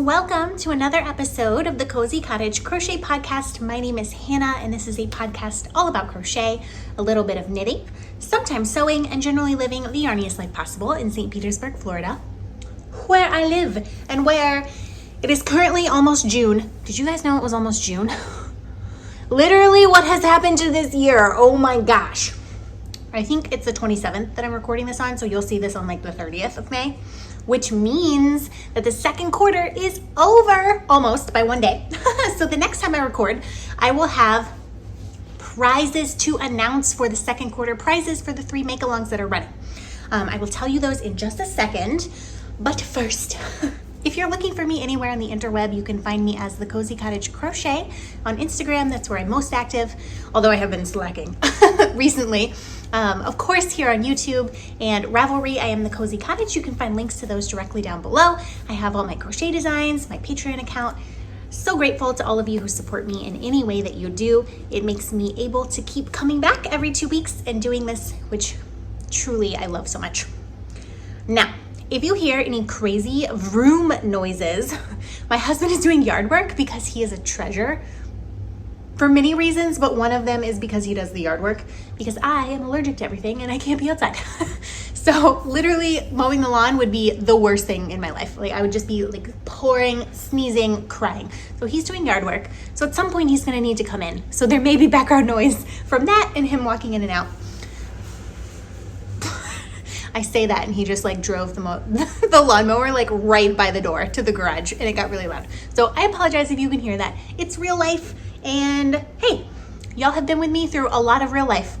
Welcome to another episode of the Cozy Cottage Crochet Podcast. My name is Hannah, and this is a podcast all about crochet, a little bit of knitting, sometimes sewing, and generally living the yarniest life possible in St. Petersburg, Florida, where I live and where it is currently almost June. Did you guys know it was almost June? Literally, what has happened to this year? Oh my gosh. I think it's the 27th that I'm recording this on, so you'll see this on like the 30th of May, which means that the second quarter is over almost by one day. So the next time I record, I will have prizes to announce for the second quarter, prizes for the 3 make-alongs that are running. I will tell you those in just a second, but first, if you're looking for me anywhere on the interweb, you can find me as the Cozy Cottage Crochet on Instagram. That's where I'm most active, although I have been slacking recently. Of course, here on YouTube and Ravelry, I am the Cozy Cottage. You can find links to those directly down below. I have all my crochet designs, my Patreon account. So grateful to all of you who support me in any way that you do. It makes me able to keep coming back every 2 weeks and doing this, which truly I love so much. Now, if you hear any crazy vroom noises, my husband is doing yard work because he is a treasure for many reasons, but one of them is because he does the yard work because I am allergic to everything and I can't be outside. So literally mowing the lawn would be the worst thing in my life. Like I would just be like pouring, sneezing, crying. So he's doing yard work. So at some point he's gonna need to come in. So there may be background noise from that and him walking in and out. I say that and he just like drove the lawnmower like right by the door to the garage and it got really loud. So I apologize if you can hear that. It's real life and hey, y'all have been with me through a lot of real life.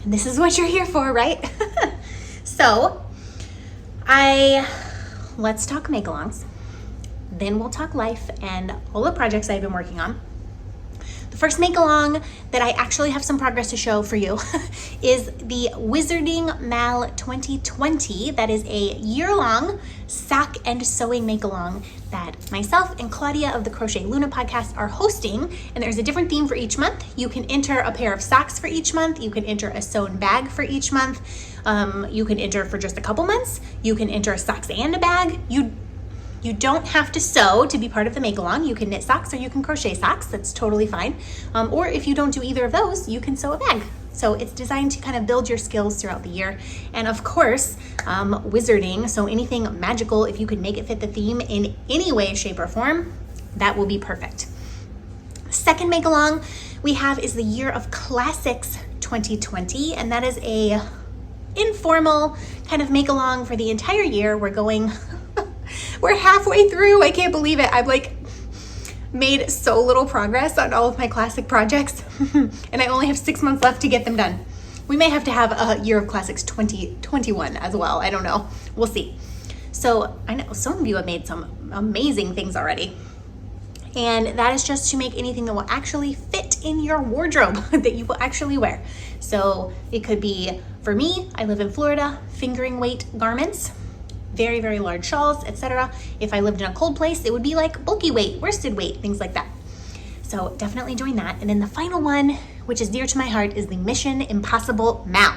And this is what you're here for, right? So let's talk make-alongs. Then we'll talk life and all the projects I've been working on. The first make-along that I actually have some progress to show for you is the Wizarding Mal 2020. That is a year-long sock and sewing make-along that myself and Claudia of the Crochet Luna podcast are hosting. And there's a different theme for each month. You can enter a pair of socks for each month. You can enter a sewn bag for each month. You can enter for just a couple months. You can enter socks and a bag. You don't have to sew to be part of the make-along. You can knit socks or you can crochet socks. That's totally fine. Or if you don't do either of those, you can sew a bag. So it's designed to kind of build your skills throughout the year. And of course, wizarding, so anything magical, if you could make it fit the theme in any way, shape, or form, that will be perfect. Second make-along we have is the Year of Classics 2020, and that is a informal kind of make-along for the entire year. We're halfway through. I can't believe it. I've like made so little progress on all of my classic projects and I only have 6 months left to get them done. We may have to have a Year of Classics 2021 as well. I don't know. We'll see. So I know some of you have made some amazing things already. And that is just to make anything that will actually fit in your wardrobe that you will actually wear. So it could be, for me, I live in Florida, fingering weight garments, very, very large shawls, etc. If I lived in a cold place, it would be like bulky weight, worsted weight, things like that. So definitely doing that. And then the final one, which is dear to my heart, is the Mission Impossible Mal,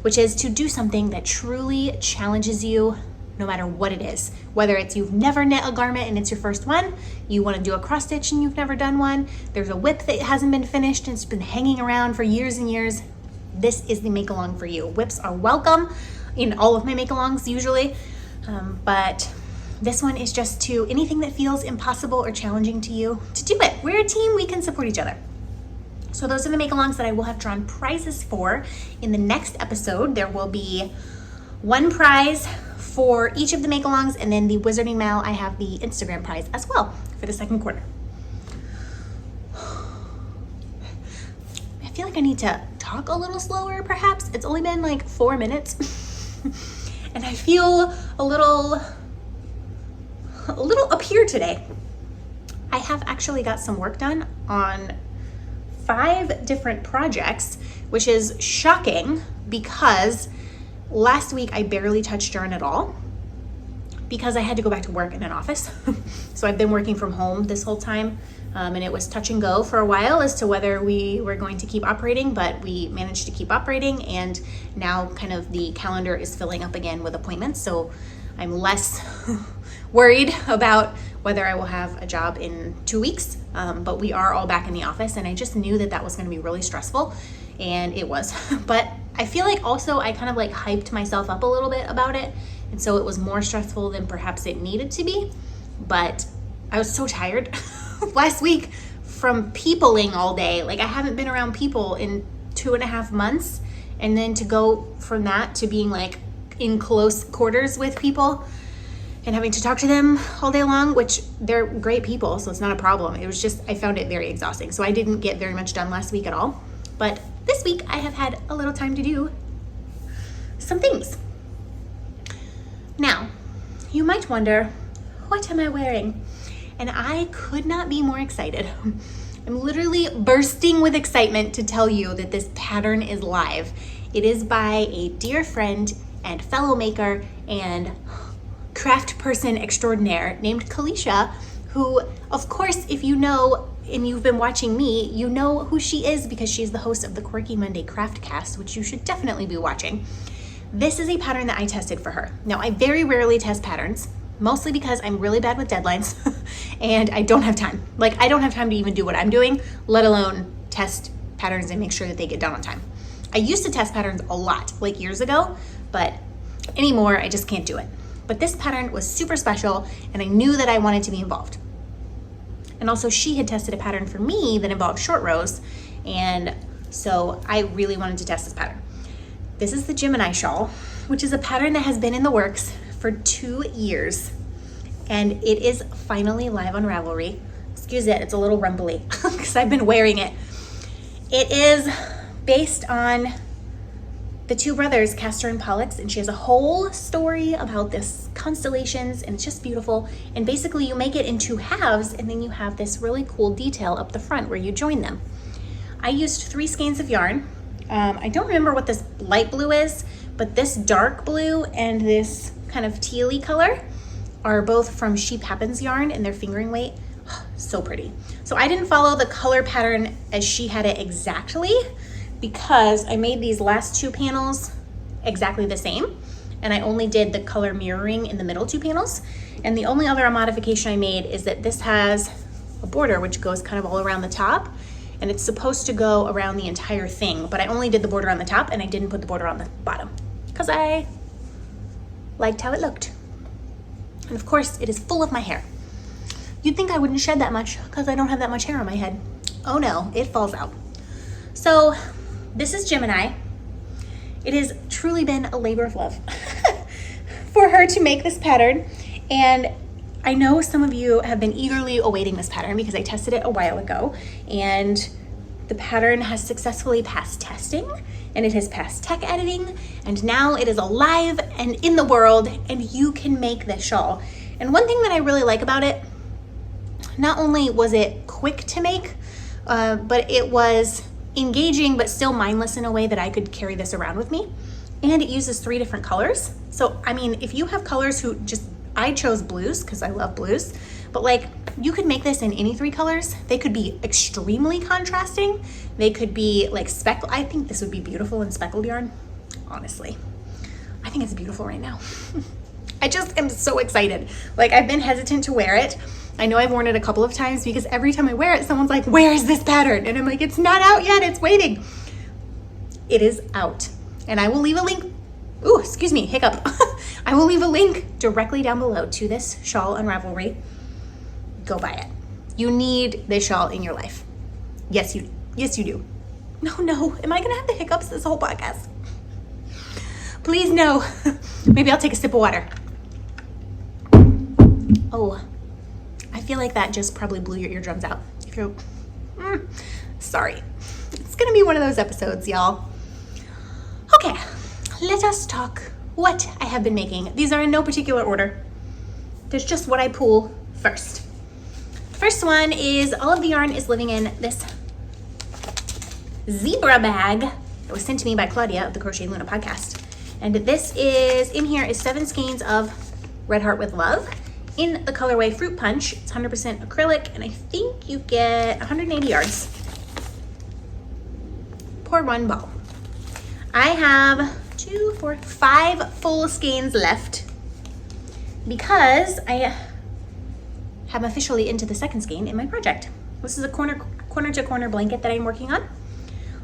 which is to do something that truly challenges you no matter what it is. Whether it's you've never knit a garment and it's your first one, you want to do a cross stitch and you've never done one, there's a whip that hasn't been finished and it's been hanging around for years and years, this is the make-along for you. Whips are welcome in all of my make-alongs usually, but this one is just to anything that feels impossible or challenging to you to do it. We're a team, we can support each other. So those are the make-alongs that I will have drawn prizes for. In the next episode, there will be one prize for each of the make-alongs, and then the Wizarding Mal, I have the Instagram prize as well for the second quarter. I feel like I need to talk a little slower perhaps. It's only been like 4 minutes. And I feel a little up here today. I have actually got some work done on 5 different projects, which is shocking because last week I barely touched yarn at all because I had to go back to work in an office. So I've been working from home this whole time. And it was touch and go for a while as to whether we were going to keep operating, but we managed to keep operating, and now kind of the calendar is filling up again with appointments, so I'm less worried about whether I will have a job in 2 weeks, but we are all back in the office, and I just knew that that was going to be really stressful, and it was. But I feel like also I kind of like hyped myself up a little bit about it, and so it was more stressful than perhaps it needed to be. But I was so tired last week from peopling all day. Like, I haven't been around people in 2.5 months, and then to go from that to being like in close quarters with people and having to talk to them all day long, which they're great people, so it's not a problem. It was just, I found it very exhausting. So I didn't get very much done last week at all. But this week I have had a little time to do some things. Now, you might wonder, what am I wearing? And I could not be more excited. I'm literally bursting with excitement to tell you that this pattern is live. It is by a dear friend and fellow maker and craft person extraordinaire named Caleisha, who, of course, if you know and you've been watching me, you know who she is because she's the host of the Quirky Monday Craftcast, which you should definitely be watching. This is a pattern that I tested for her. Now, I very rarely test patterns, mostly because I'm really bad with deadlines and I don't have time. Like, I don't have time to even do what I'm doing, let alone test patterns and make sure that they get done on time. I used to test patterns a lot, like years ago, but anymore, I just can't do it. But this pattern was super special, and I knew that I wanted to be involved. And also, she had tested a pattern for me that involved short rows, and so I really wanted to test this pattern. This is the Gemini shawl, which is a pattern that has been in the works for 2 years, and it is finally live on Ravelry. Excuse it, it's a little rumbly because I've been wearing it. It is based on the two brothers, Castor and Pollux, and she has a whole story about this constellations, and it's just beautiful. And basically you make it in 2 halves, and then you have this really cool detail up the front where you join them. I used 3 skeins of yarn. I don't remember what this light blue is, but this dark blue and this kind of tealy color are both from Sheep Happens yarn, and their fingering weight. So pretty. So I didn't follow the color pattern as she had it exactly, because I made these last 2 panels exactly the same, and I only did the color mirroring in the middle 2 panels. And the only other modification I made is that this has a border which goes kind of all around the top, and it's supposed to go around the entire thing, but I only did the border on the top and I didn't put the border on the bottom because I liked how it looked. And of course, it is full of my hair. You'd think I wouldn't shed that much because I don't have that much hair on my head. Oh no, it falls out. So this is Gemini. It has truly been a labor of love for her to make this pattern. And I know some of you have been eagerly awaiting this pattern because I tested it a while ago, and the pattern has successfully passed testing, and it has passed tech editing, and now it is alive and in the world, and you can make this shawl. And one thing that I really like about it, not only was it quick to make, but it was engaging but still mindless in a way that I could carry this around with me. And it uses 3 different colors. So I mean, if you have colors who just, I chose blues because I love blues, but like, you could make this in any 3 colors. They could be extremely contrasting. They could be like speckled. I think this would be beautiful in speckled yarn. Honestly, I think it's beautiful right now. I just am so excited. Like, I've been hesitant to wear it. I know I've worn it a couple of times because every time I wear it, someone's like, where is this pattern? And I'm like, it's not out yet, it's waiting. It is out. And I will leave a link. Ooh, excuse me, hiccup. I will leave a link directly down below to this shawl on Ravelry. Go buy it. You need this shawl in your life. Yes, you do. No. Am I gonna have the hiccups this whole podcast? Please no. Maybe I'll take a sip of water. Oh, I feel like that just probably blew your eardrums out. If you're, sorry. It's gonna be one of those episodes, y'all. Okay, let us talk what I have been making. These are in no particular order. There's just what I pull first. First one is all of the yarn is living in this zebra bag that was sent to me by Claudia of the Crochet Luna podcast. And this is, in here is 7 skeins of Red Heart with Love in the colorway Fruit Punch. It's 100% acrylic, and I think you get 180 yards. Pour 1 ball. I have 2, 4, 5 full skeins left because I I'm officially into the second skein in my project. This is a corner to corner blanket that I'm working on,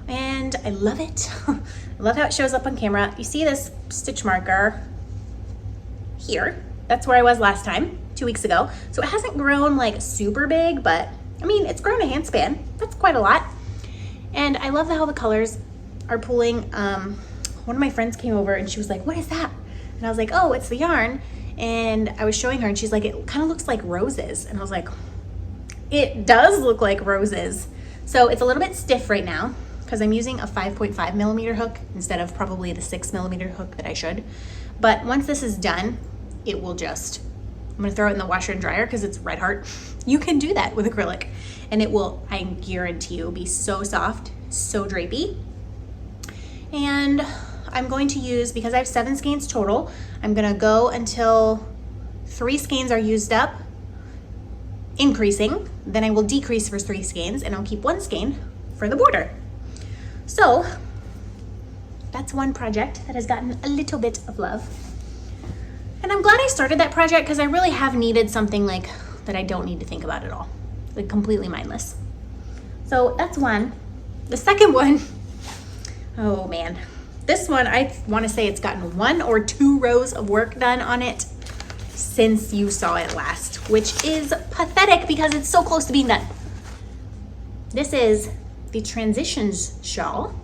and I love it. I love how it shows up on camera. You see this stitch marker here? That's where I was last time, 2 weeks ago. So it hasn't grown like super big, but I mean, it's grown a handspan. That's quite a lot. And I love how the colors are pulling. One of my friends came over and she was like, what is that? And I was like, oh, it's the yarn. And I was showing her and she's like, it kind of looks like roses. And I was like, it does look like roses. So it's a little bit stiff right now because I'm using a 5.5 millimeter hook instead of probably the 6 millimeter hook that I should. But once this is done, it will just, I'm gonna throw it in the washer and dryer because it's red heart. You can do that with acrylic and it will, I guarantee you, be so soft, so drapey. And I'm going to use, because I have 7 skeins total, I'm gonna go until 3 skeins are used up, increasing. Then I will decrease for 3 skeins and I'll keep 1 skein for the border. So that's one project that has gotten a little bit of love. And I'm glad I started that project because I really have needed something like that I don't need to think about at all, like completely mindless. So that's one. The second one, oh man, this one, I want to say it's gotten 1 or 2 rows of work done on it since you saw it last, which is pathetic because it's so close to being done. This is the Transitions shawl,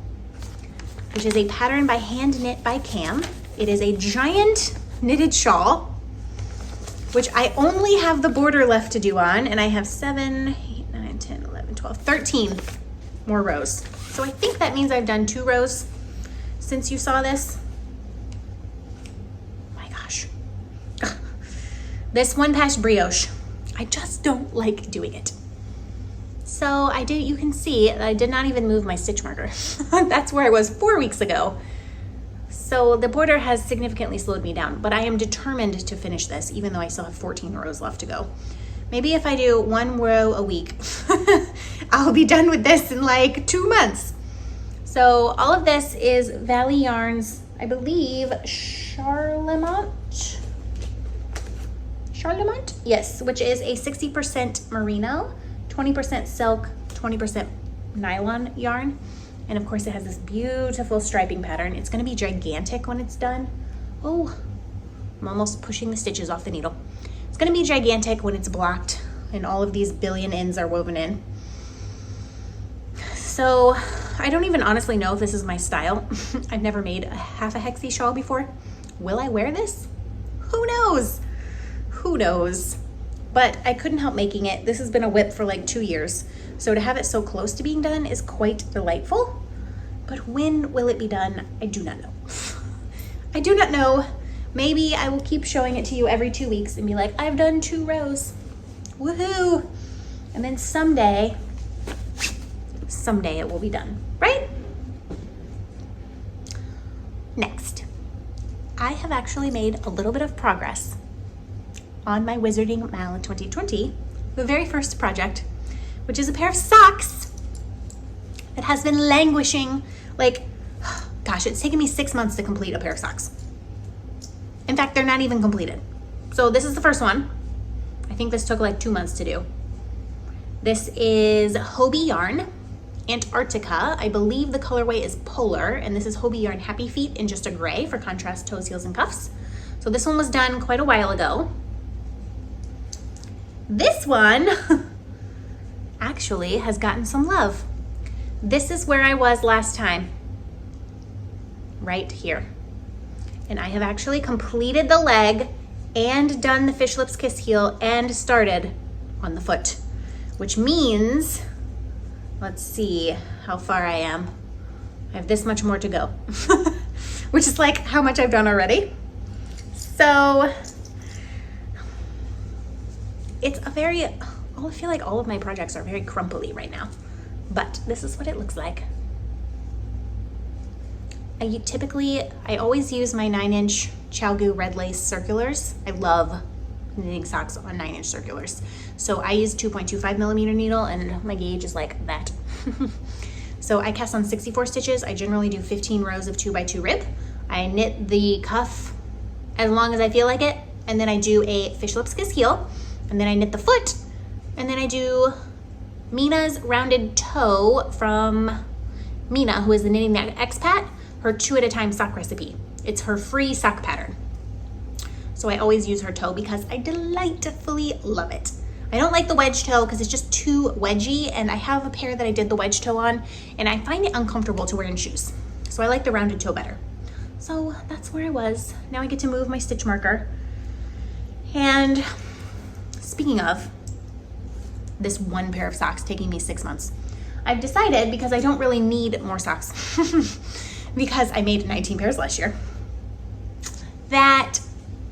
which is a pattern by Hand Knit by Cam. It is a giant knitted shawl, which I only have the border left to do on, and I have 7, 8, 9, 10, 11, 12, 13 more rows. So I think that means I've done 2 rows since you saw this. My gosh. This one patch brioche, I just don't like doing it. So I did, you can see that I did not even move my stitch marker. That's where I was 4 weeks ago. So the border has significantly slowed me down, but I am determined to finish this, even though I still have 14 rows left to go. Maybe if I do 1 row a week, I'll be done with this in like 2 months. So all of this is Valley Yarns, I believe, Charlemont? Yes, which is a 60% merino, 20% silk, 20% nylon yarn. And of course it has this beautiful striping pattern. It's gonna be gigantic when it's done. Oh, I'm almost pushing the stitches off the needle. It's gonna be gigantic when it's blocked and all of these billion ends are woven in. So I don't even honestly know if this is my style. I've never made a half a hexie shawl before. Will I wear this? Who knows? Who knows? But I couldn't help making it. This has been a whip for like 2 years. So to have it so close to being done is quite delightful. But when will it be done? I do not know. I do not know. Maybe I will keep showing it to you every 2 weeks and be like, I've done 2 rows. Woohoo! And then someday it will be done, right? Next, I have actually made a little bit of progress on my Wizarding Mal 2020, the very first project, which is a pair of socks that has been languishing, like, gosh, it's taken me 6 months to complete a pair of socks. In fact, they're not even completed. So this is the first one. I think this took like 2 months to do. This is Hobie yarn, Antarctica. I believe the colorway is Polar, and this is Hobie yarn Happy Feet in just a gray for contrast toes, heels, and cuffs. So this one was done quite a while ago. This one actually has gotten some love. This is where I was last time, right here. And I have actually completed the leg and done the fish lips kiss heel and started on the foot, which means, let's see how far I am. I have this much more to go, which is like how much I've done already. So it's a very, I feel like all of my projects are very crumply right now, but this is what it looks like. I always use my 9-inch Chalgu red lace circulars. I love knitting socks on 9-inch circulars. So I use 2.25 millimeter needle and my gauge is like that. So I cast on 64 stitches. I generally do 15 rows of 2x2 rib. I knit the cuff as long as I feel like it. And then I do a fish lips kiss heel. And then I knit the foot, and then I do Mina's rounded toe from Mina, who is the Knitting Expat, her 2 at a time sock recipe. It's her free sock pattern. So I always use her toe because I delightfully love it. I don't like the wedge toe because it's just too wedgy, and I have a pair that I did the wedge toe on, and I find it uncomfortable to wear in shoes. So I like the rounded toe better. So that's where I was. Now I get to move my stitch marker. And speaking of this one pair of socks taking me 6 months, I've decided, because I don't really need more socks, because I made 19 pairs last year, that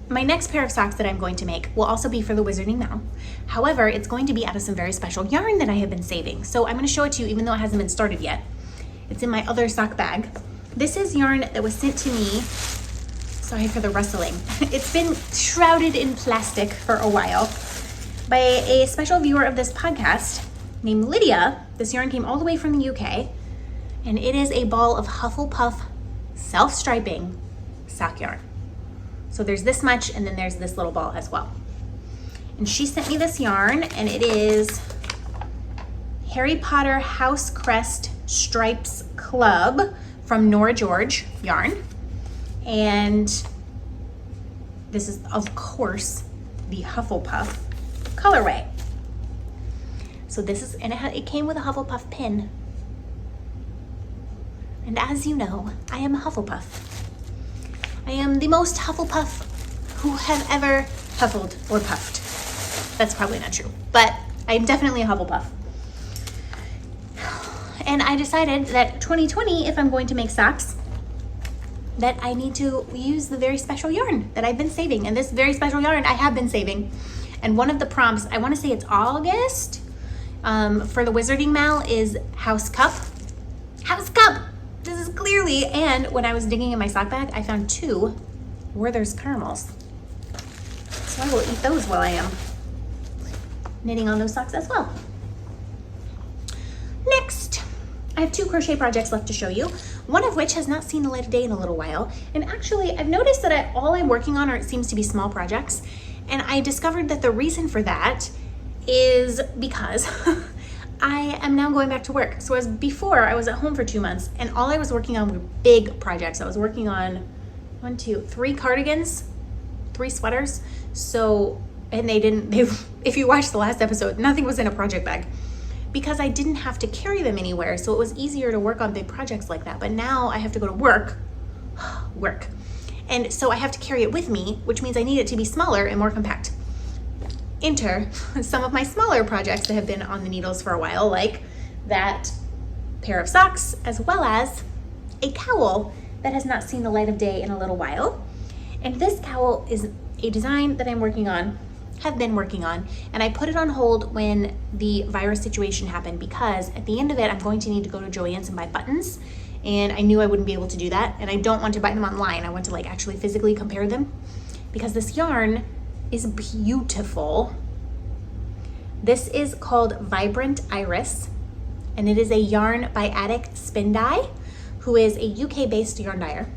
my next pair of socks that I'm going to make will also be for the Wizarding Mal. However, it's going to be out of some very special yarn that I have been saving. So I'm going to show it to you even though it hasn't been started yet. It's in my other sock bag. This is yarn that was sent to me, sorry for the rustling, it's been shrouded in plastic for a while, by a special viewer of this podcast named Lydia. This yarn came all the way from the UK, and it is a ball of Hufflepuff self-striping sock yarn. So there's this much, and then there's this little ball as well. And she sent me this yarn, and it is Harry Potter House Crest Stripes Club from Nora George yarn. And this is, of course, the Hufflepuff colorway. So this is, and it came with a Hufflepuff pin. And as you know, I am a Hufflepuff. I am the most Hufflepuff who have ever huffled or puffed. That's probably not true, but I'm definitely a Hufflepuff. And I decided that 2020, if I'm going to make socks, that I need to use the very special yarn that I've been saving. And this very special yarn I have been saving. And one of the prompts, I want to say it's August, for the Wizarding Mal is House Cup. House Cup! This is clearly, and when I was digging in my sock bag, I found 2 Werther's caramels. So I will eat those while I am knitting on those socks as well. Next, I have 2 crochet projects left to show you, one of which has not seen the light of day in a little while. And actually, I've noticed that all I'm working on it seems to be small projects. And I discovered that the reason for that is because I am now going back to work. So as before, I was at home for 2 months, and all I was working on were big projects. I was working on 1, 2, 3 cardigans, 3 sweaters. So, and if you watched the last episode, nothing was in a project bag because I didn't have to carry them anywhere. So it was easier to work on big projects like that. But now I have to go to work. And so I have to carry it with me, which means I need it to be smaller and more compact. Enter some of my smaller projects that have been on the needles for a while, like that pair of socks, as well as a cowl that has not seen the light of day in a little while. And this cowl is a design that I'm working on, have been working on, and I put it on hold when the virus situation happened because at the end of it, I'm going to need to go to Joann's and buy buttons, and I knew I wouldn't be able to do that, and I don't want to buy them online. I want to actually physically compare them because this yarn is beautiful. This is called Vibrant Iris, and it is a yarn by Attic Spin Dye, who is a UK-based yarn dyer.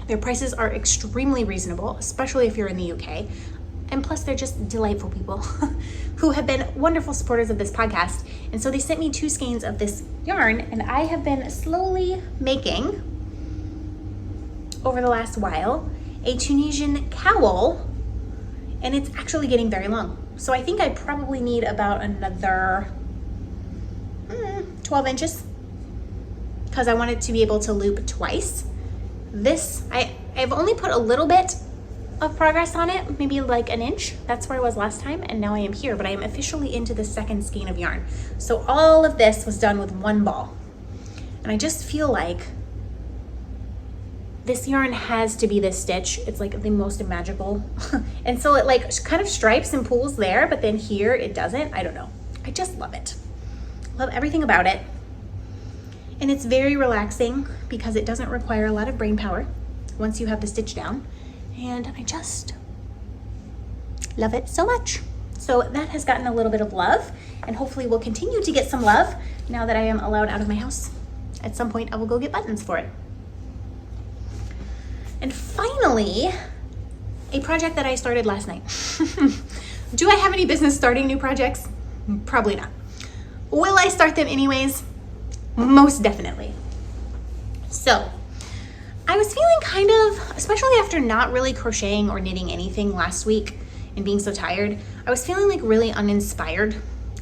Their prices are extremely reasonable, especially if you're in the UK. And plus, they're just delightful people who have been wonderful supporters of this podcast. And so they sent me 2 skeins of this yarn, and I have been slowly making, over the last while, a Tunisian cowl, and it's actually getting very long. So I think I probably need about another 12 inches because I want it to be able to loop twice. This, I've only put a little bit of progress on it, maybe like an inch. That's where I was last time, and now I am here, but I am officially into the 2nd skein of yarn. So all of this was done with 1 ball. And I just feel like this yarn has to be this stitch. It's like the most magical. And so it kind of stripes and pulls there, but then here it doesn't. I don't know. I just love it. Love everything about it. And it's very relaxing because it doesn't require a lot of brain power once you have the stitch down. And I just love it so much. So that has gotten a little bit of love, and hopefully will continue to get some love now that I am allowed out of my house. At some point I will go get buttons for it. And finally, a project that I started last night. Do I have any business starting new projects? Probably not. Will I start them anyways? Most definitely. So I was feeling kind of, especially after not really crocheting or knitting anything last week and being so tired, I was feeling like really uninspired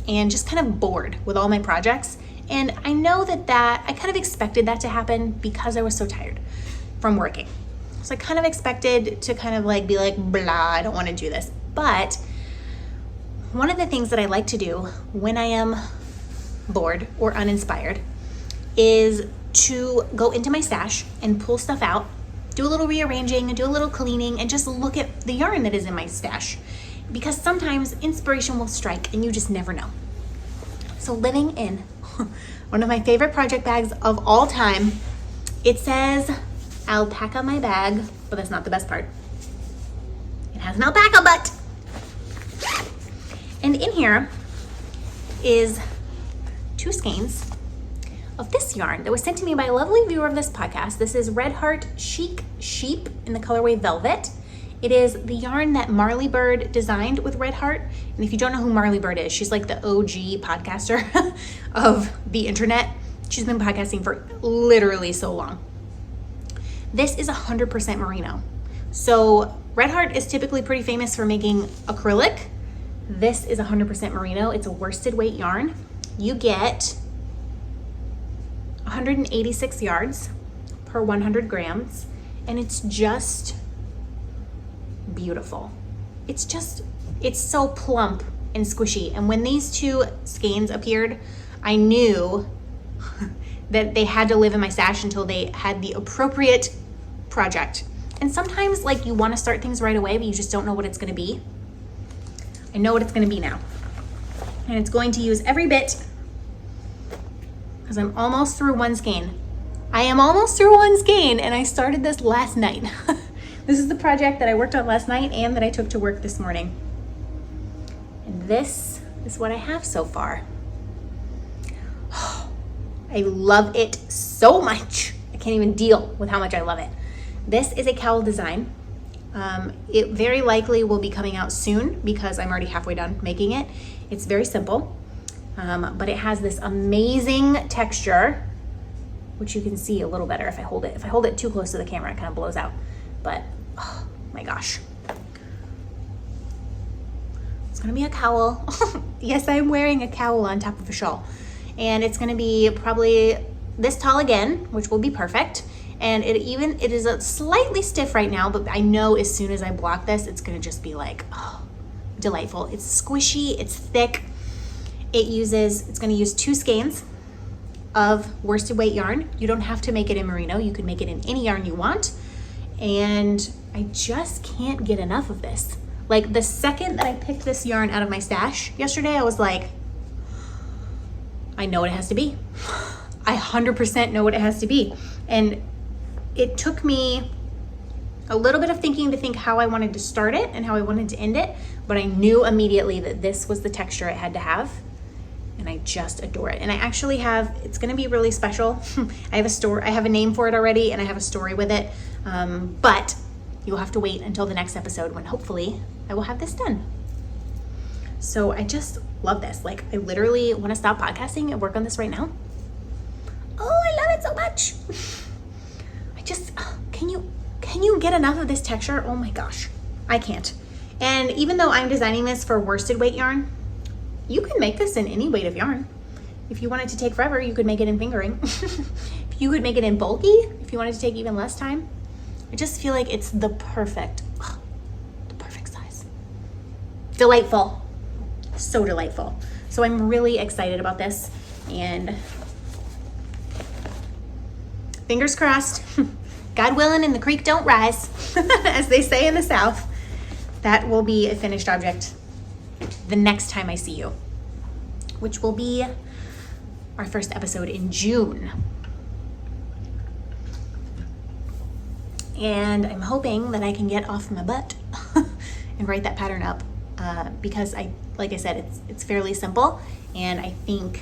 and just kind of bored with all my projects. And I know that I kind of expected that to happen because I was so tired from working. So I kind of expected to kind of like be like, blah, I don't want to do this. But one of the things that I like to do when I am bored or uninspired is to go into my stash and pull stuff out, do a little rearranging and do a little cleaning and just look at the yarn that is in my stash. Because sometimes inspiration will strike and you just never know. So living in one of my favorite project bags of all time, it says alpaca my bag, but that's not the best part. It has an alpaca butt. And in here is 2 skeins of this yarn that was sent to me by a lovely viewer of this podcast. This is Red Heart Chic Sheep in the colorway Velvet. It is the yarn that Marley Bird designed with Red Heart. And if you don't know who Marley Bird is, she's like the OG podcaster of the internet. She's been podcasting for literally so long. This is 100% merino. So Red Heart is typically pretty famous for making acrylic. This is 100% merino. It's a worsted weight yarn. You get 186 yards per 100 grams, and it's just beautiful. It's so plump and squishy. And when these 2 skeins appeared, I knew that they had to live in my stash until they had the appropriate project. And sometimes like you want to start things right away, but you just don't know what it's going to be. I know what it's going to be now. And it's going to use every bit because I'm almost through 1 skein. I am almost through 1 skein and I started this last night. This is the project that I worked on last night and that I took to work this morning. And this is what I have so far. I love it so much. I can't even deal with how much I love it. This is a cowl design. It very likely will be coming out soon because I'm already halfway done making it. It's very simple, but it has this amazing texture, which you can see a little better if I hold it. If I hold it too close to the camera, it kind of blows out. But, oh my gosh. It's gonna be a cowl. Yes, I'm wearing a cowl on top of a shawl. And it's gonna be probably this tall again, which will be perfect. And it is a slightly stiff right now, but I know as soon as I block this, it's gonna just be like, oh, delightful. It's squishy, it's thick. It's gonna use 2 skeins of worsted weight yarn. You don't have to make it in merino. You could make it in any yarn you want. And I just can't get enough of this. Like the second that I picked this yarn out of my stash yesterday, I was like, I know what it has to be. I 100% know what it has to be. And it took me a little bit of thinking to think how I wanted to start it and how I wanted to end it, but I knew immediately that this was the texture it had to have, and I just adore it. And I actually it's gonna be really special. I have a name for it already, and I have a story with it, but you'll have to wait until the next episode when hopefully I will have this done. So I just love this. Like I literally wanna stop podcasting and work on this right now. Oh, I love it so much. Can you get enough of this texture? Oh my gosh, I can't. And even though I'm designing this for worsted weight yarn, you can make this in any weight of yarn. If you want it to take forever, you could make it in fingering. You could make it in bulky if you wanted to take even less time. I just feel like it's the perfect size. Delightful, so delightful. So I'm really excited about this, and fingers crossed, God willing and the creek don't rise, as they say in the South, that will be a finished object the next time I see you, which will be our first episode in June. And I'm hoping that I can get off my butt and write that pattern up because like I said, it's fairly simple, and I think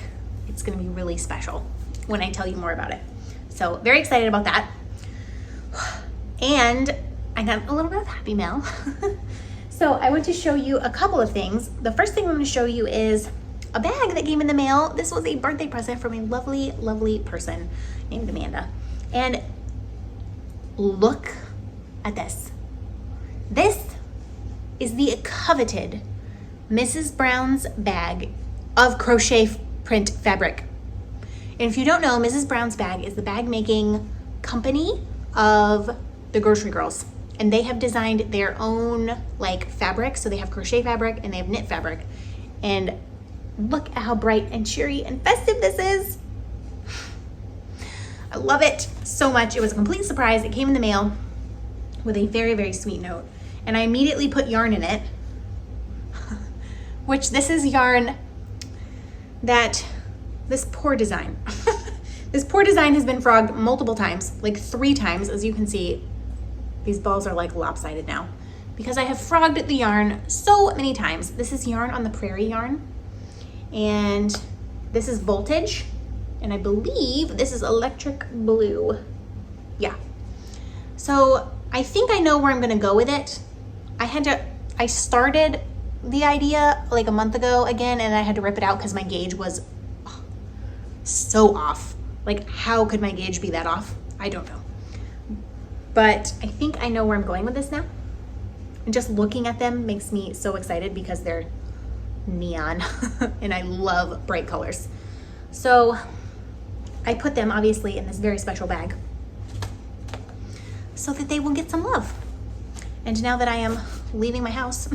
it's gonna be really special when I tell you more about it. So very excited about that. And I got a little bit of happy mail. So I want to show you a couple of things. The first thing I'm going to show you is a bag that came in the mail. This was a birthday present from a lovely, lovely person named Amanda. And look at this. This is the coveted Mrs. Brown's bag of crochet print fabric. And if you don't know, Mrs. Brown's bag is the bag making company of the Grocery Girls. And they have designed their own like fabric. So they have crochet fabric and they have knit fabric. And look at how bright and cheery and festive this is. I love it so much. It was a complete surprise. It came in the mail with a very, very sweet note. And I immediately put yarn in it, which this is yarn that this poor design. This poor design has been frogged multiple times, like 3 times. As you can see, these balls are like lopsided now because I have frogged the yarn so many times. This is yarn on the Prairie yarn. And this is voltage. And I believe this is electric blue. Yeah. So I think I know where I'm gonna go with it. I started the idea like a month ago again, and I had to rip it out because my gauge was so off. Like, how could my gauge be that off? I don't know. But I think I know where I'm going with this now. And just looking at them makes me so excited because they're neon and I love bright colors. So I put them obviously in this very special bag so that they will get some love. And now that I am leaving my house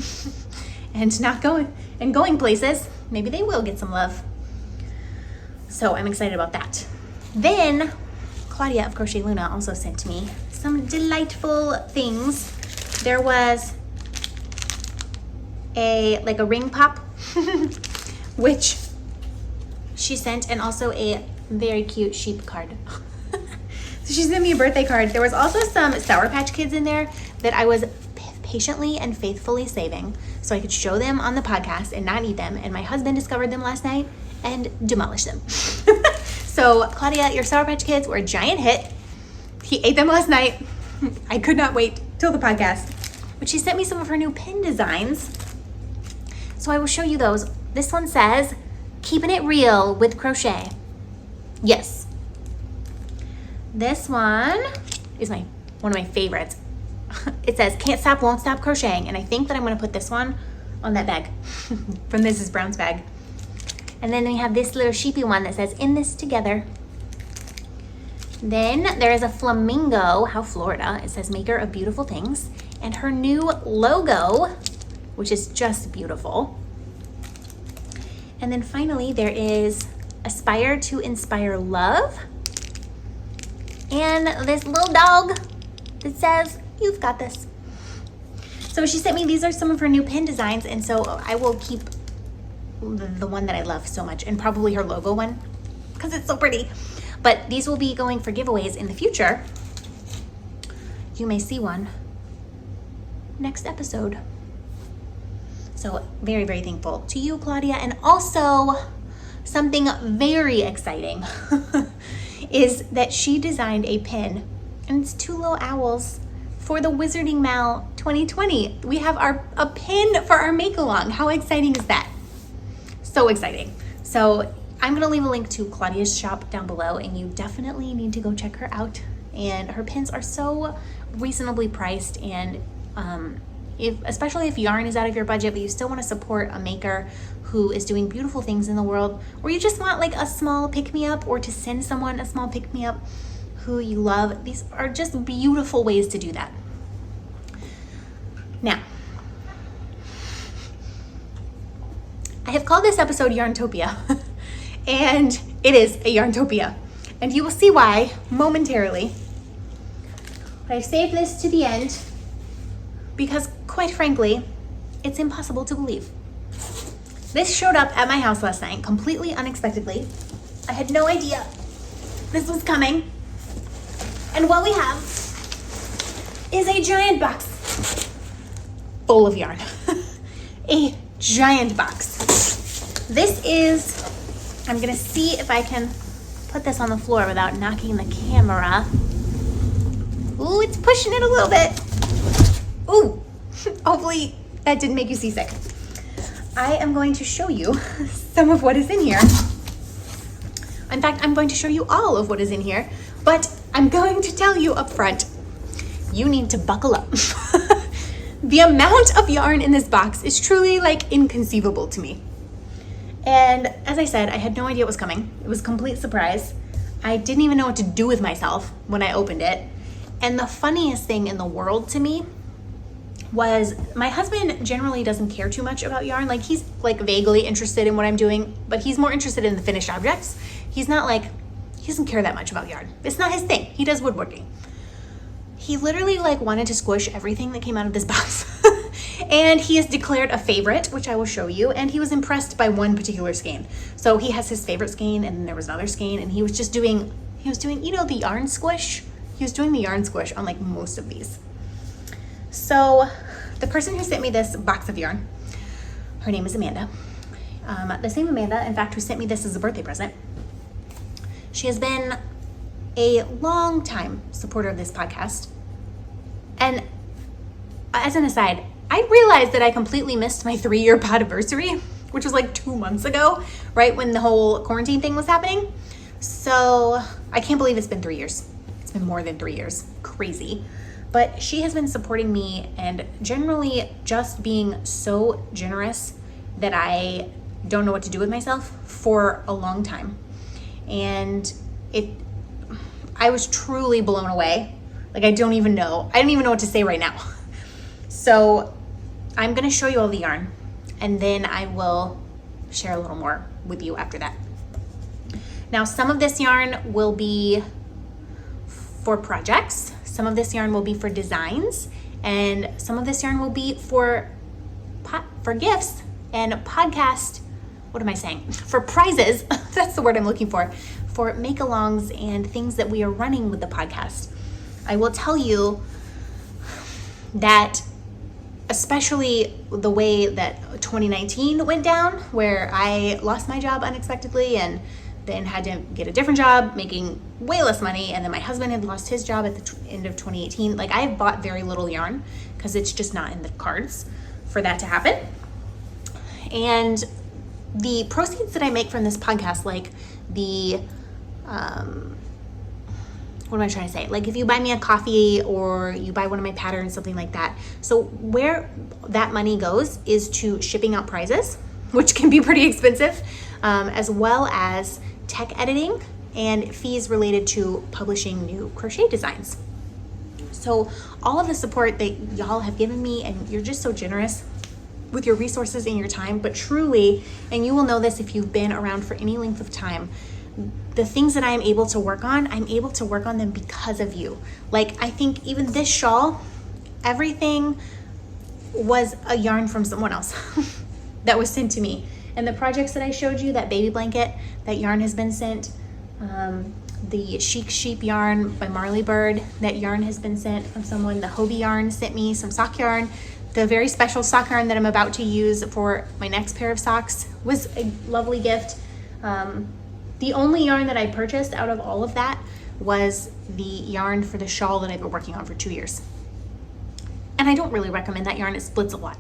and not going places, maybe they will get some love. So I'm excited about that. Then Claudia of Crochet Luna also sent me some delightful things. There was a ring pop, which she sent, and also a very cute sheep card. So she sent me a birthday card. There was also some Sour Patch Kids in there that I was patiently and faithfully saving so I could show them on the podcast and not eat them. And my husband discovered them last night and demolished them. So Claudia, your Sour Patch Kids were a giant hit. He ate them last night. I could not wait till the podcast. But she sent me some of her new pin designs. So I will show you those. This one says, keeping it real with crochet. Yes. This one is one of my favorites. It says, can't stop, won't stop crocheting. And I think that I'm going to put this one on that bag from Mrs. Brown's bag. And then we have this little sheepy one that says, in this together. Then there is a flamingo, how Florida. It says, maker of beautiful things. And her new logo, which is just beautiful. And then finally, there is aspire to inspire love. And this little dog that says, you've got this. So she sent me, these are some of her new pin designs. And so I will keep the one that I love so much, and probably her logo one because it's so pretty. But these will be going for giveaways in the future. You may see one next episode. So very, very thankful to you, Claudia. And also something very exciting is that she designed a pin, and it's 2 little owls for the Wizarding Mal 2020. We have a pin for our make-along. How exciting is that? So exciting. So I'm gonna leave a link to Claudia's shop down below, and you definitely need to go check her out. And her pins are so reasonably priced, and especially if yarn is out of your budget, but you still want to support a maker who is doing beautiful things in the world, or you just want like a small pick-me-up, or to send someone a small pick-me-up who you love. These are just beautiful ways to do that. Now, I have called this episode Yarntopia, and it is a Yarntopia, and you will see why momentarily. I've saved this to the end because, quite frankly, it's impossible to believe. This showed up at my house last night completely unexpectedly. I had no idea this was coming. And what we have is a giant box full of yarn. A giant box. This is, I'm gonna see if I can put this on the floor without knocking the camera. Ooh, it's pushing it a little bit. Ooh, hopefully that didn't make you seasick. I am going to show you some of what is in here. In fact, I'm going to show you all of what is in here, but I'm going to tell you up front, you need to buckle up. The amount of yarn in this box is truly like inconceivable to me. And as I said, I had no idea it was coming. It was a complete surprise. I didn't even know what to do with myself when I opened it. And the funniest thing in the world to me was my husband generally doesn't care too much about yarn. Like he's like vaguely interested in what I'm doing, but he's more interested in the finished objects. He's not like, he doesn't care that much about yarn. It's not his thing. He does woodworking. He literally like wanted to squish everything that came out of this box. And he has declared a favorite, which I will show you. And he was impressed by one particular skein. So he has his favorite skein, and then there was another skein, and he was doing, you know, the yarn squish. He was doing the yarn squish on like most of these. So the person who sent me this box of yarn, her name is Amanda. The same Amanda, in fact, who sent me this as a birthday present. She has been a long time supporter of this podcast. And as an aside, I realized that I completely missed my 3-year podiversary, which was like 2 months ago, right when the whole quarantine thing was happening. So I can't believe it's been 3 years. It's been more than 3 years. Crazy. But she has been supporting me and generally just being so generous that I don't know what to do with myself for a long time. And I was truly blown away. Like I don't even know what to say right now. So I'm gonna show you all the yarn and then I will share a little more with you after that. Now, some of this yarn will be for projects, some of this yarn will be for designs, and some of this yarn will be for gifts and podcast, what am I saying? For prizes, that's the word I'm looking for make-alongs and things that we are running with the podcast. I will tell you that especially the way that 2019 went down, where I lost my job unexpectedly and then had to get a different job making way less money, and then my husband had lost his job at the end of 2018. Like I bought very little yarn because it's just not in the cards for that to happen. And the proceeds that I make from this podcast, like the what am I trying to say? Like if you buy me a coffee or you buy one of my patterns, something like that. So where that money goes is to shipping out prizes, which can be pretty expensive, as well as tech editing and fees related to publishing new crochet designs. So all of the support that y'all have given me, and you're just so generous with your resources and your time, but truly, and you will know this if you've been around for any length of time, the things that I am able to work on, I'm able to work on them because of you. Like I think even this shawl, everything was a yarn from someone else that was sent to me. And the projects that I showed you, that baby blanket, that yarn has been sent. The Chic Sheep yarn by Marley Bird, that yarn has been sent from someone. The Hobie yarn sent me some sock yarn. The very special sock yarn that I'm about to use for my next pair of socks was a lovely gift. The only yarn that I purchased out of all of that was the yarn for the shawl that I've been working on for 2 years. And I don't really recommend that yarn, it splits a lot.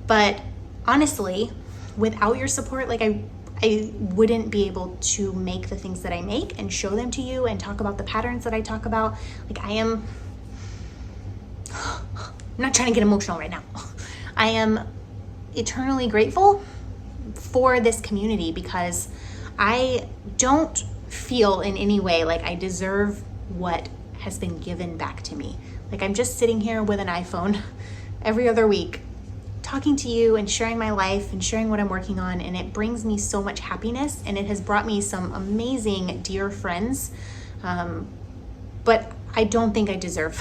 But honestly, without your support, like I wouldn't be able to make the things that I make and show them to you and talk about the patterns that I talk about. Like I'm not trying to get emotional right now. I am eternally grateful for this community because I don't feel in any way like I deserve what has been given back to me. Like I'm just sitting here with an iPhone every other week talking to you and sharing my life and sharing what I'm working on, and it brings me so much happiness, and it has brought me some amazing dear friends, but I don't think I deserve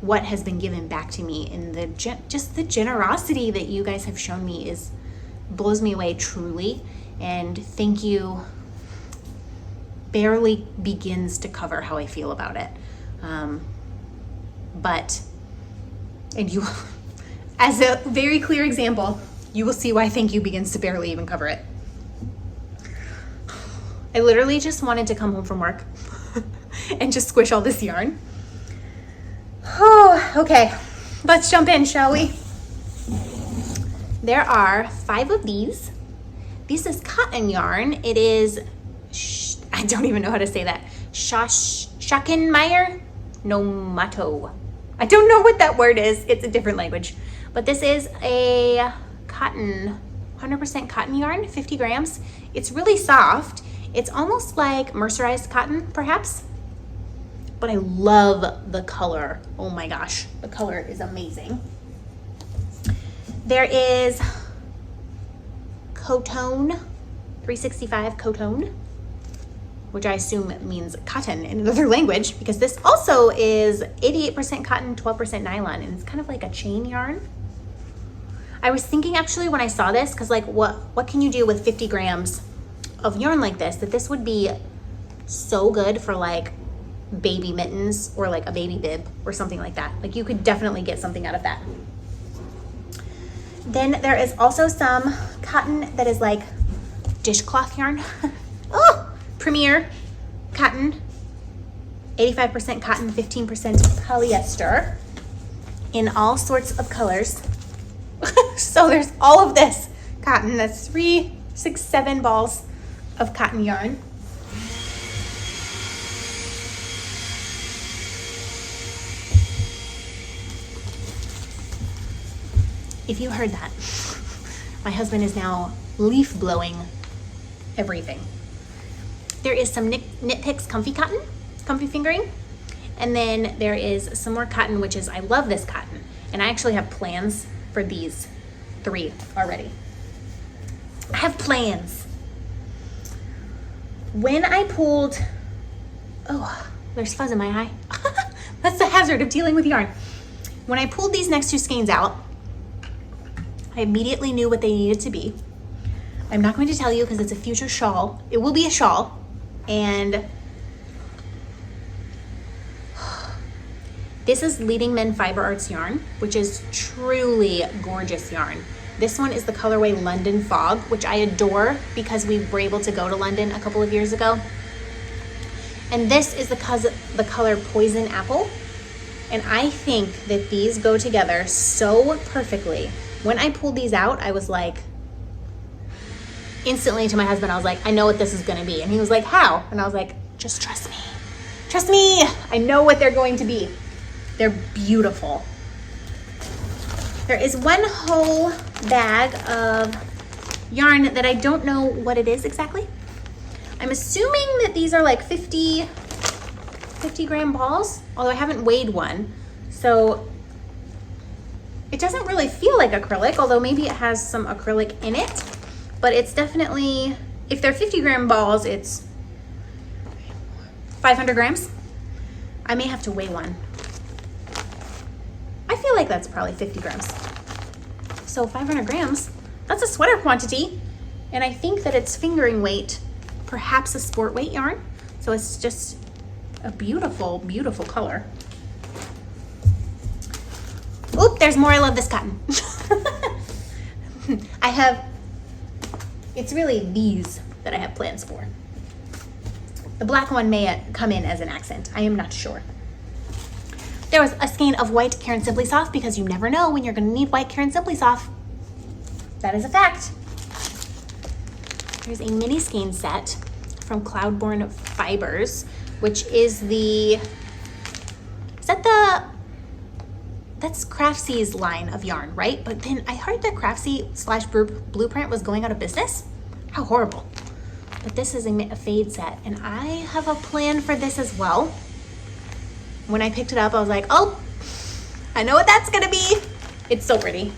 what has been given back to me, and just the generosity that you guys have shown me blows me away truly. And thank you barely begins to cover how I feel about it. And you, as a very clear example, you will see why thank you begins to barely even cover it. I literally just wanted to come home from work and just squish all this yarn. Oh, okay, let's jump in, shall we? There are 5 of these. This is cotton yarn. It is, I don't even know how to say that. Schackenmeyer Nomato. I don't know what that word is. It's a different language. But this is a cotton, 100% cotton yarn, 50 grams. It's really soft. It's almost like mercerized cotton, perhaps. But I love the color. Oh my gosh, the color is amazing. There is Coton, 365 Coton, which I assume means cotton in another language, because this also is 88% cotton, 12% nylon, and it's kind of like a chain yarn. I was thinking actually when I saw this, because like what can you do with 50 grams of yarn like this, that this would be so good for like baby mittens or like a baby bib or something like that. Like you could definitely get something out of that. Then there is also some cotton that is like dishcloth yarn. Oh, Premier cotton, 85% cotton, 15% polyester in all sorts of colors. So there's all of this cotton. That's 3, 6, 7 balls of cotton yarn. If you heard that, my husband is now leaf blowing everything. There is some Knit Picks comfy cotton, comfy fingering. And then there is some more cotton, which is, I love this cotton. And I actually have plans for these 3 already. I have plans. When I pulled, oh, there's fuzz in my eye. That's the hazard of dealing with yarn. When I pulled these next 2 skeins out, I immediately knew what they needed to be. I'm not going to tell you because it's a future shawl. It will be a shawl. And this is Leading Men Fiber Arts yarn, which is truly gorgeous yarn. This one is the colorway London Fog, which I adore because we were able to go to London a couple of years ago. And this is the color Poison Apple. And I think that these go together so perfectly. When I pulled these out, I was like, instantly to my husband, I was like, I know what this is gonna be. And he was like, how? And I was like, just trust me. Trust me, I know what they're going to be. They're beautiful. There is one whole bag of yarn that I don't know what it is exactly. I'm assuming that these are like 50 gram balls, although I haven't weighed one. So it doesn't really feel like acrylic, although maybe it has some acrylic in it. But it's definitely, if they're 50 gram balls, it's 500 grams. I may have to weigh one. I feel like that's probably 50 grams. So 500 grams, that's a sweater quantity. And I think that it's fingering weight, perhaps a sport weight yarn. So it's just a beautiful, beautiful color. Oop, there's more. I love this cotton. It's really these that I have plans for. The black one may come in as an accent. I am not sure. There was a skein of white Caron Simply Soft because you never know when you're going to need white Caron Simply Soft. That is a fact. There's a mini skein set from Cloudborne Fibers, which is that's Craftsy's line of yarn, right? But then I heard that Craftsy/Blueprint was going out of business. How horrible. But this is a fade set, and I have a plan for this as well. When I picked it up, I was like, oh, I know what that's gonna be. It's so pretty.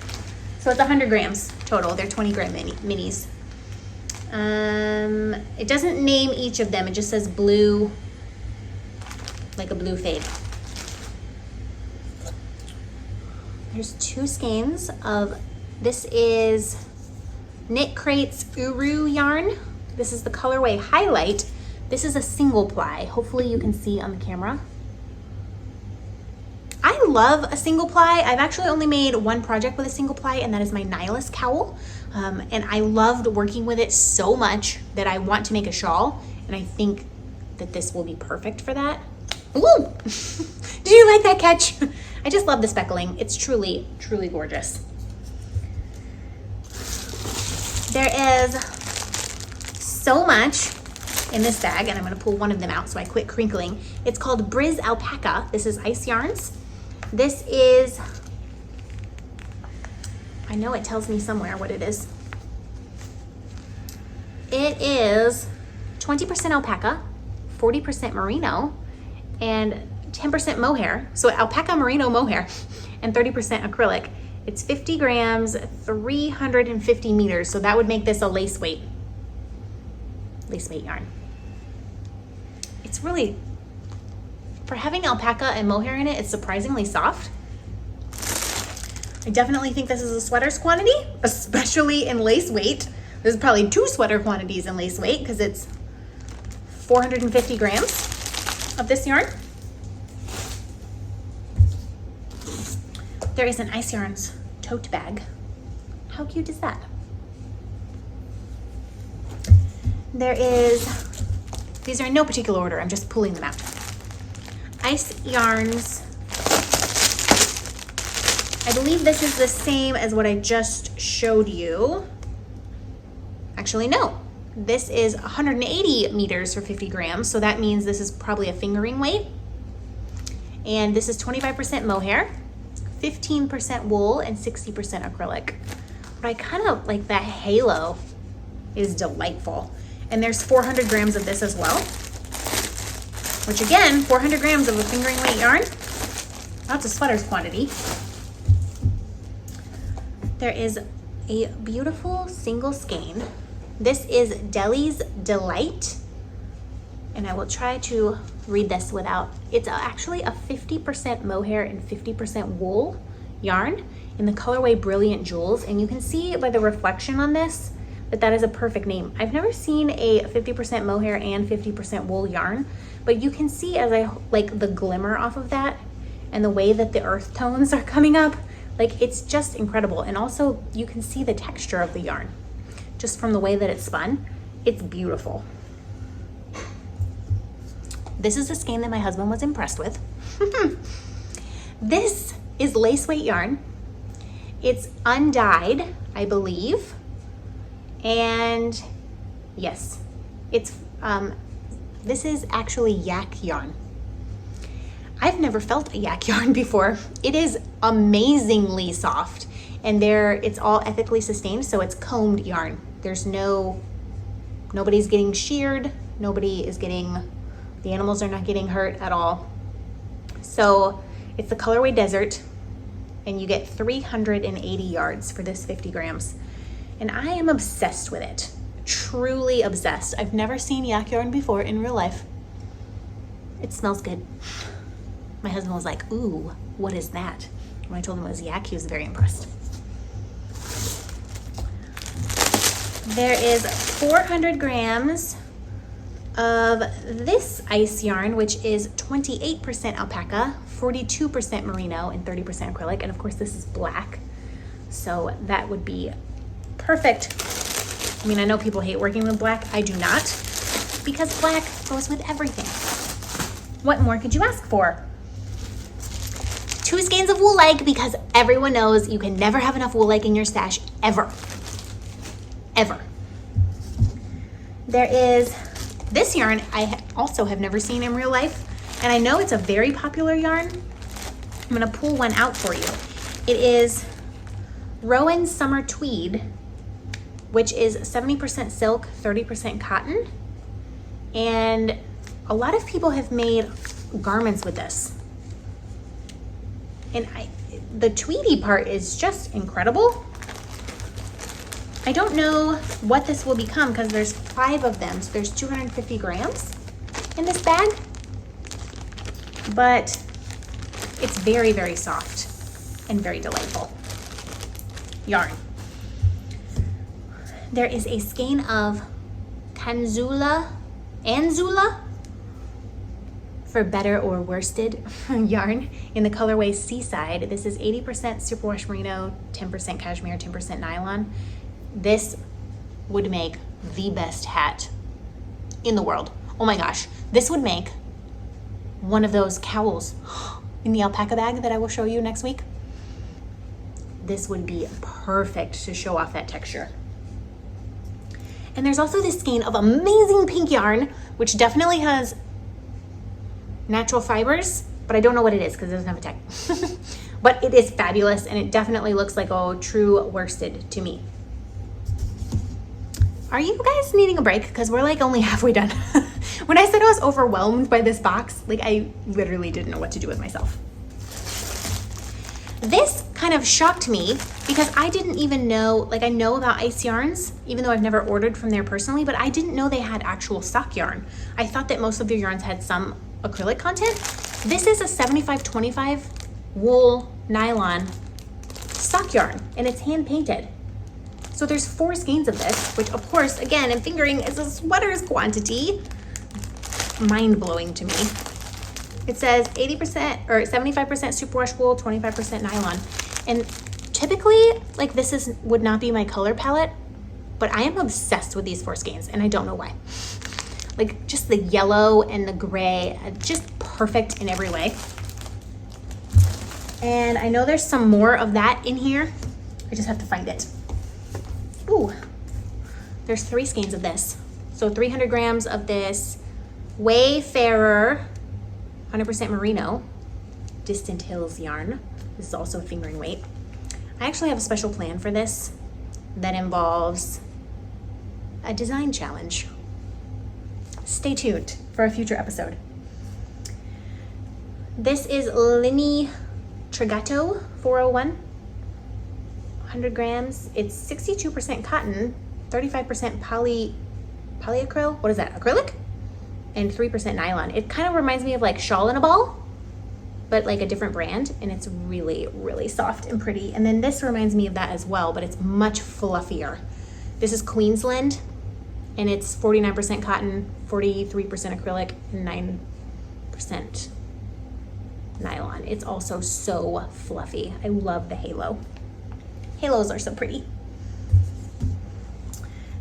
So it's 100 grams total. They're 20 gram minis. It doesn't name each of them. It just says blue, like a blue fade. There's 2 skeins of, this is Knit Crate's Uru yarn. This is the colorway Highlight. This is a single ply. Hopefully you can see on the camera. I love a single ply. I've actually only made one project with a single ply, and that is my Nihilist cowl. And I loved working with it so much that I want to make a shawl, and I think that this will be perfect for that. Ooh! Did you like that, catch? I just love the speckling. It's truly, truly gorgeous. There is so much in this bag, and I'm gonna pull one of them out so I quit crinkling. It's called Briz Alpaca. This is ice yarns. This is, I know it tells me somewhere what it is. It is 20% alpaca, 40% merino, and 10% mohair. So alpaca, merino, mohair, and 30% acrylic. It's 50 grams, 350 meters. So that would make this a lace weight yarn. It's really, for having alpaca and mohair in it, it's surprisingly soft. I definitely think this is a sweater's quantity, especially in lace weight. There's probably 2 sweater quantities in lace weight because it's 450 grams of this yarn. There is an Ice Yarns tote bag. How cute is that? There is, these are in no particular order, I'm just pulling them out. Ice Yarns, I believe this is the same as what I just showed you. Actually, no. This is 180 meters for 50 grams, so that means this is probably a fingering weight. And this is 25% mohair, 15% wool, and 60% acrylic. But I kind of like that halo is delightful. And there's 400 grams of this as well, which again, 400 grams of a fingering weight yarn, that's a sweater's quantity. There is a beautiful single skein. This is Deli's Delight, and I will try to read this without, it's actually a 50% mohair and 50% wool yarn in the colorway Brilliant Jewels, and you can see by the reflection on this that that is a perfect name. I've never seen a 50% mohair and 50% wool yarn, but you can see as I like the glimmer off of that and the way that the earth tones are coming up, like it's just incredible. And also you can see the texture of the yarn just from the way that it's spun. It's beautiful. This is a skein that my husband was impressed with. This is lace weight yarn. It's undyed, I believe. And yes, it's this is actually yak yarn. I've never felt a yak yarn before. It is amazingly soft, and it's all ethically sustained, so it's combed yarn. There's nobody's getting sheared, the animals are not getting hurt at all. So it's the colorway Desert, and you get 380 yards for this 50 grams. And I am obsessed with it, truly obsessed. I've never seen yak yarn before in real life. It smells good. My husband was like, ooh, what is that? When I told him it was yak, he was very impressed. There is 400 grams of this ice yarn, which is 28% alpaca, 42% merino, and 30% acrylic. And of course this is black, so that would be perfect. I mean, I know people hate working with black. I do not, because black goes with everything. What more could you ask for? 2 skeins of wool like, because everyone knows you can never have enough wool like in your stash, ever. Ever. There is this yarn I also have never seen in real life, and I know it's a very popular yarn. I'm gonna pull one out for you. It is Rowan Summer Tweed, which is 70% silk, 30% cotton. And a lot of people have made garments with this. And the tweedy part is just incredible. I don't know what this will become because there's 5 of them, so there's 250 grams in this bag. But it's very, very soft and very delightful yarn. There is a skein of Anzula for better or worsted yarn in the colorway Seaside. This is 80% superwash merino, 10% cashmere, 10% nylon. This would make the best hat in the world. Oh my gosh, this would make one of those cowls in the alpaca bag that I will show you next week. This would be perfect to show off that texture. And there's also this skein of amazing pink yarn, which definitely has natural fibers, but I don't know what it is because it doesn't have a tag. But it is fabulous, and it definitely looks like a true worsted to me. Are you guys needing a break? Because we're like only halfway done. When I said I was overwhelmed by this box, like I literally didn't know what to do with myself. This kind of shocked me because I didn't even know, like I know about Ice Yarns, even though I've never ordered from there personally, but I didn't know they had actual stock yarn. I thought that most of their yarns had some acrylic content. This is a 75-25 wool nylon stock yarn, and it's hand painted. So there's 4 skeins of this, which of course, again, I'm figuring is a sweater's quantity. Mind-blowing to me. It says 80% or 75% superwash wool, 25% nylon. And typically, like this would not be my color palette, but I am obsessed with these 4 skeins, and I don't know why. Like just the yellow and the gray, just perfect in every way. And I know there's some more of that in here. I just have to find it. Ooh, there's 3 skeins of this. So 300 grams of this Wayfarer 100% merino Distant Hills yarn. This is also a fingering weight. I actually have a special plan for this that involves a design challenge. Stay tuned for a future episode. This is Linny Trigato 401, 100 grams. It's 62% cotton, 35% polyacryl. What is that, acrylic? And 3% nylon. It kind of reminds me of like Shawl in a Ball, but like a different brand, and it's really, really soft and pretty. And then this reminds me of that as well, but it's much fluffier. This is Queensland, and it's 49% cotton, 43% acrylic, and 9% nylon. It's also so fluffy. I love the halo. Halos are so pretty.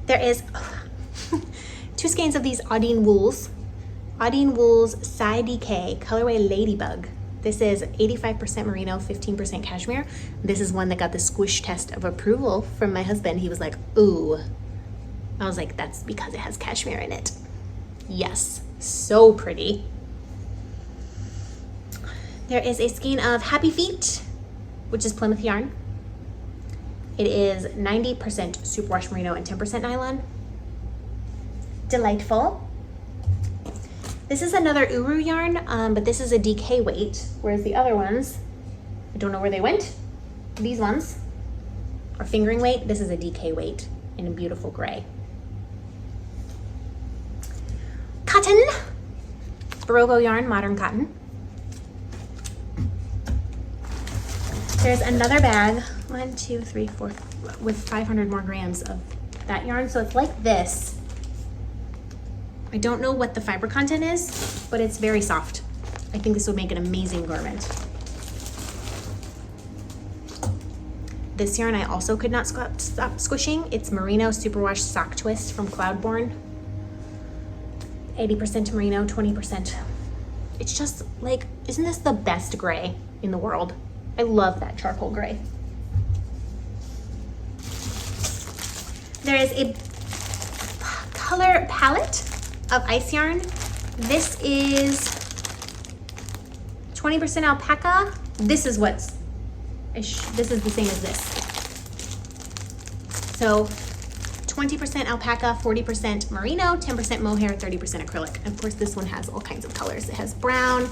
There is 2 skeins of these Audine Wools. Audine Wools Side DK colorway Ladybug. This is 85% merino, 15% cashmere. This is one that got the squish test of approval from my husband. He was like, ooh. I was like, that's because it has cashmere in it. Yes, so pretty. There is a skein of Happy Feet, which is Plymouth yarn. It is 90% superwash merino and 10% nylon. Delightful. This is another Uru yarn, but this is a DK weight, whereas the other ones, I don't know where they went. These ones are fingering weight. This is a DK weight in a beautiful gray. Cotton, Barogo yarn, modern cotton. There's another bag, 1, 2, 3, 4, with 500 more grams of that yarn. So it's like this. I don't know what the fiber content is, but it's very soft. I think this would make an amazing garment. This yarn I also could not stop squishing. It's Merino Superwash Sock Twist from Cloudborne. 80% merino, 20%. It's just like, isn't this the best gray in the world? I love that charcoal gray. There is a color palette of ice yarn. This is 20% alpaca. This is this is the same as this. So 20% alpaca, 40% merino, 10% mohair, 30% acrylic. And of course this one has all kinds of colors. It has brown,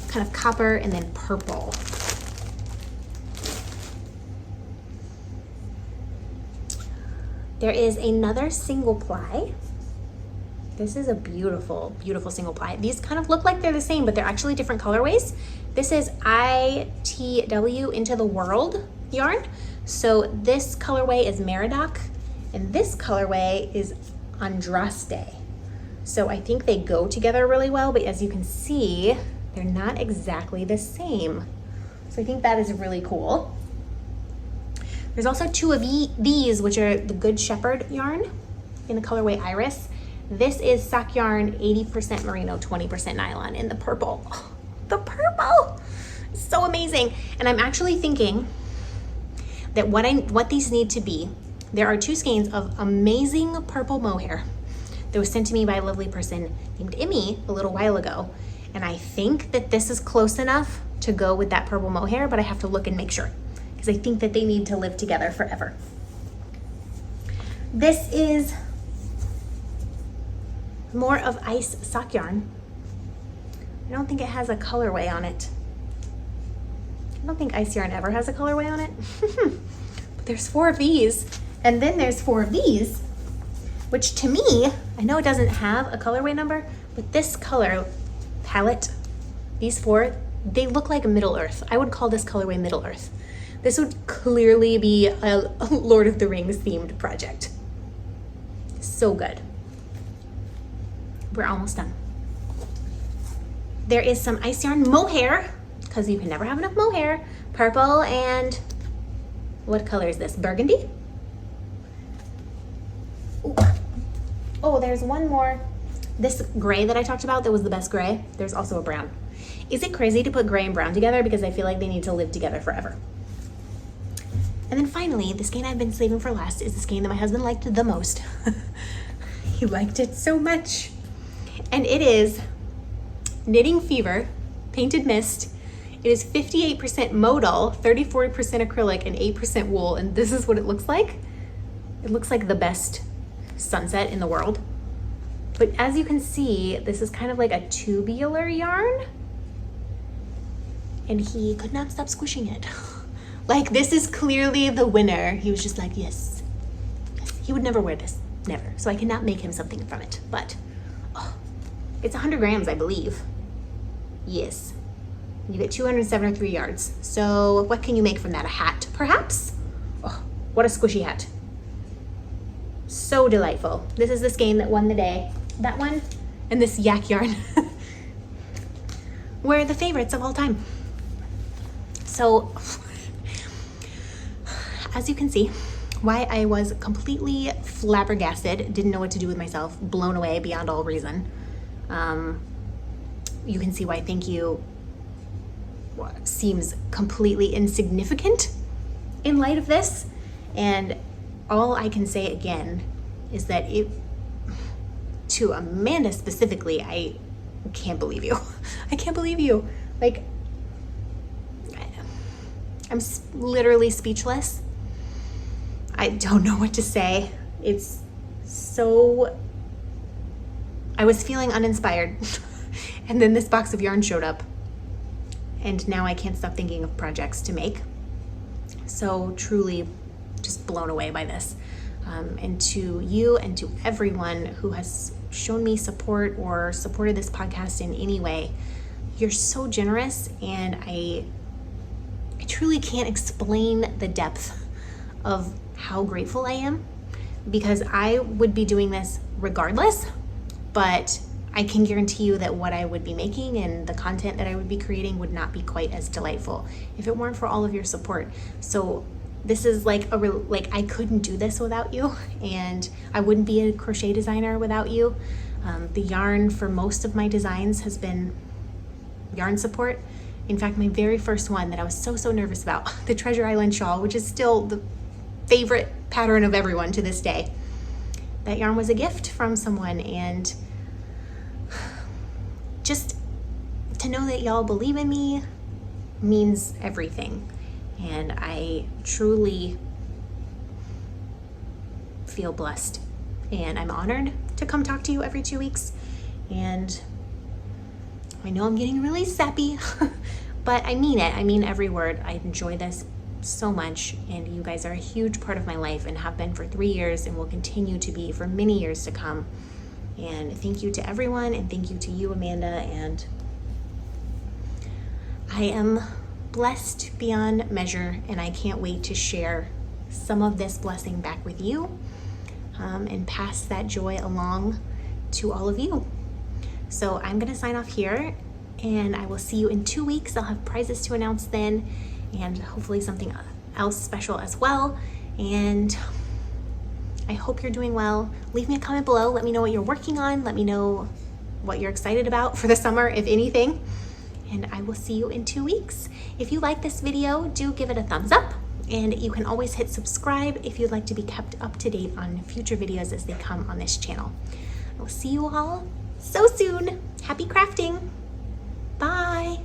kind of copper, and then purple. There is another single ply. This is a beautiful, beautiful single ply. These kind of look like they're the same, but they're actually different colorways. This is ITW Into the World yarn. So this colorway is Meridoc, and this colorway is Andraste. So I think they go together really well, but as you can see, they're not exactly the same. So I think that is really cool. There's also 2 of these, which are the Good Shepherd yarn in the colorway Iris. This is sock yarn, 80% merino, 20% nylon in the purple. Oh, the purple, so amazing. And I'm actually thinking that what these need to be, there are 2 skeins of amazing purple mohair that was sent to me by a lovely person named Emmy a little while ago. And I think that this is close enough to go with that purple mohair, but I have to look and make sure because I think that they need to live together forever. This is more of ice sock yarn. I don't think it has a colorway on it. I don't think ice yarn ever has a colorway on it. But there's 4 of these, and then there's 4 of these, which to me, I know it doesn't have a colorway number, but this color palette, these 4, they look like Middle Earth. I would call this colorway Middle Earth. This would clearly be a Lord of the Rings themed project. So good. We're almost done. There is some ice yarn mohair, because you can never have enough mohair. Purple and, what color is this? Burgundy? Ooh. Oh, there's one more. This gray that I talked about that was the best gray, there's also a brown. Is it crazy to put gray and brown together? Because I feel like they need to live together forever. And then finally, the skein I've been saving for last is the skein that my husband liked the most. He liked it so much. And it is Knitting Fever Painted Mist. It is 58% modal, 34% acrylic, and 8% wool. And this is what it looks like. It looks like the best sunset in the world. But as you can see, this is kind of like a tubular yarn. And he could not stop squishing it. Like, this is clearly the winner. He was just like, yes. He would never wear this, never. So I cannot make him something from it, but it's 100 grams, I believe. Yes. You get 273 yards. So what can you make from that? A hat, perhaps? Oh, what a squishy hat. So delightful. This is the skein that won the day. That one and this yak yarn were the favorites of all time. So, as you can see, why I was completely flabbergasted, didn't know what to do with myself, blown away beyond all reason. You can see why thank you seems completely insignificant in light of this. And all I can say again is that to Amanda specifically, I can't believe you. I can't believe you. Like, I'm literally speechless. I don't know what to say. It's so, I was feeling uninspired. And then this box of yarn showed up. And now I can't stop thinking of projects to make. So truly just blown away by this. And to you and to everyone who has shown me support or supported this podcast in any way, you're so generous, and I truly can't explain the depth of how grateful I am, because I would be doing this regardless, but I can guarantee you that what I would be making and the content that I would be creating would not be quite as delightful if it weren't for all of your support. So this is like I couldn't do this without you, and I wouldn't be a crochet designer without you. The yarn for most of my designs has been yarn support. In fact, my very first one that I was so nervous about, the Treasure Island shawl, which is still the favorite pattern of everyone to this day, that yarn was a gift from someone. And just to know that y'all believe in me means everything. And I truly feel blessed, and I'm honored to come talk to you every 2 weeks. And I know I'm getting really sappy, but I mean it. I mean every word. I enjoy this so much, and you guys are a huge part of my life and have been for 3 years and will continue to be for many years to come. And thank you to everyone, and thank you to you, Amanda. And I am blessed beyond measure, and I can't wait to share some of this blessing back with you, and pass that joy along to all of you. So I'm gonna sign off here, and I will see you in 2 weeks. I'll have prizes to announce then, and hopefully something else special as well. And I hope you're doing well. Leave me a comment below. Let me know what you're working on. Let me know what you're excited about for the summer, if anything. And I will see you in 2 weeks. If you like this video, do give it a thumbs up. And you can always hit subscribe if you'd like to be kept up to date on future videos as they come on this channel. I will see you all so soon. Happy crafting. Bye.